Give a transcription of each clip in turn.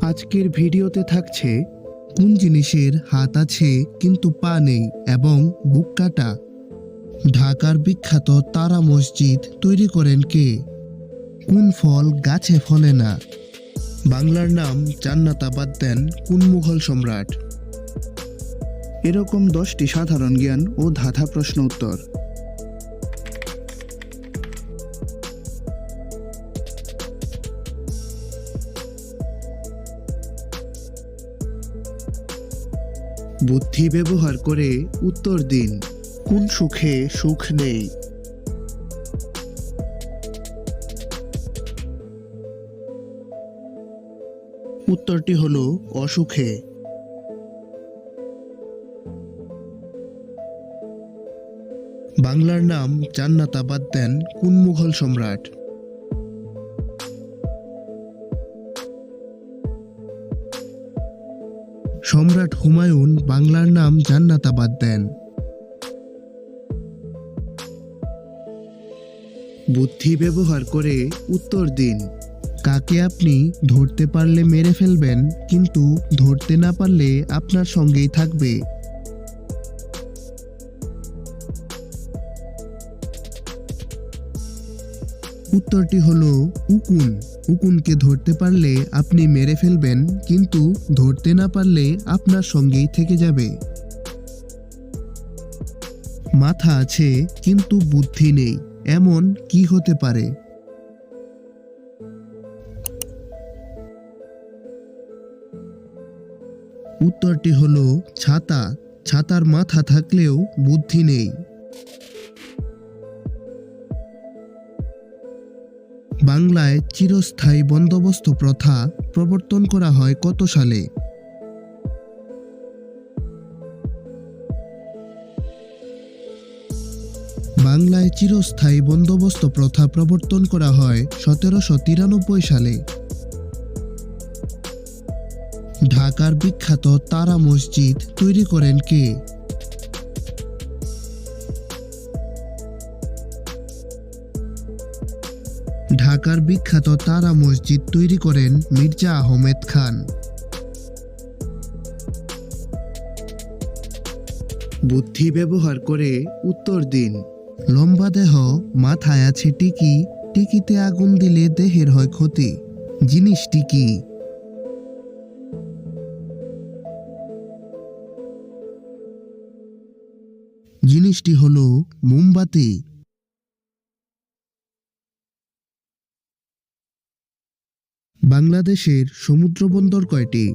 আজকের ভিডিওতে থাকছে কোন জিনিসের হাত আছে কিন্তু পা নেই এবং বুক কাটা। ঢাকার বিখ্যাত তারা মসজিদ তৈরি করেন কে? কোন ফল গাছে ফলে না? বাংলার নাম জান্নাতাবাদ দেন কোন মুঘল সম্রাট? এরকম 10টি সাধারণ জ্ঞান ও ধাঁধা প্রশ্ন উত্তর। বুদ্ধি ব্যবহার করে উত্তর দিন। কোন সুখে সুখ নেই? উত্তরটি হলো অসুখে। বাংলার নাম জান্নাতাবাদ দেন কোন মুঘল সম্রাট? সম্রাট হুমায়ুন বাংলার নাম জান্নাতাবাদ দেন। বুদ্ধি ব্যবহার করে উত্তর দিন। কাকে আপনি ধরতে পারলে মেরে ফেলবেন কিন্তু ধরতে না পারলে আপনার সঙ্গেই থাকবে? উত্তরটি হলো উকুন। উকুনকে ধরতে পারলে আপনি মেরে ফেলবেন কিন্তু ধরতে না পারলে আপনার সঙ্গেই থেকে যাবে। মাথা আছে কিন্তু বুদ্ধি নেই, এমন কি হতে পারে? উত্তরটি হলো ছাতা। ছাতার মাথা থাকলেও বুদ্ধি নেই। বাংলায় চিরস্থায়ী বন্দোবস্ত প্রথা প্রবর্তন করা হয় কত সালে? বাংলায় চিরস্থায়ী বন্দোবস্ত প্রথা প্রবর্তন করা হয় 1793 সালে। ঢাকার বিখ্যাত তারা মসজিদ তৈরি করেন কে? ঢাকার বিখ্যাত তারা মসজিদ তৈরি করেন মির্জা আহমেদ খান। বুদ্ধি ব্যবহার করে উত্তর দিন। লম্বা দেহ, মাথায় আছে টিকি, টিকিতে আগুন দিলে দেহের হয় ক্ষতি। জিনিসটি কি? জিনিসটি হলো মোমবাতি। বাংলাদেশের সমুদ্র বন্দর কয়টি?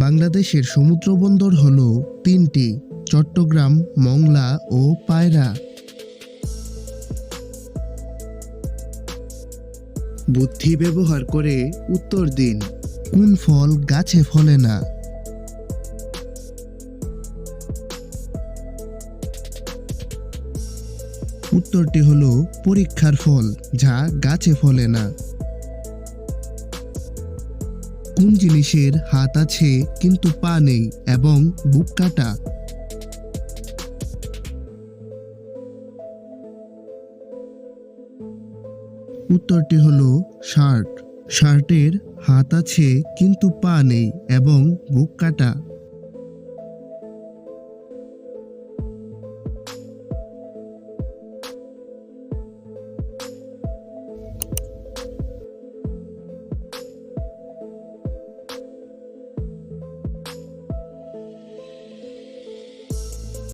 বাংলাদেশের সমুদ্র বন্দর হলো 3টি: চট্টগ্রাম, মংলা ও পায়রা। বুদ্ধি ব্যবহার করে উত্তর দিন। কোন ফল গাছে ফলে না? উত্তরটি হলো পরীক্ষার ফল, যা গাছে ফলে না। কোন জিনিসের হাত আছে কিন্তু পা নেই এবং বুক কাটা? উত্তরটি হলো শার্ট। শার্টের হাত আছে কিন্তু পা নেই এবং বুক কাটা।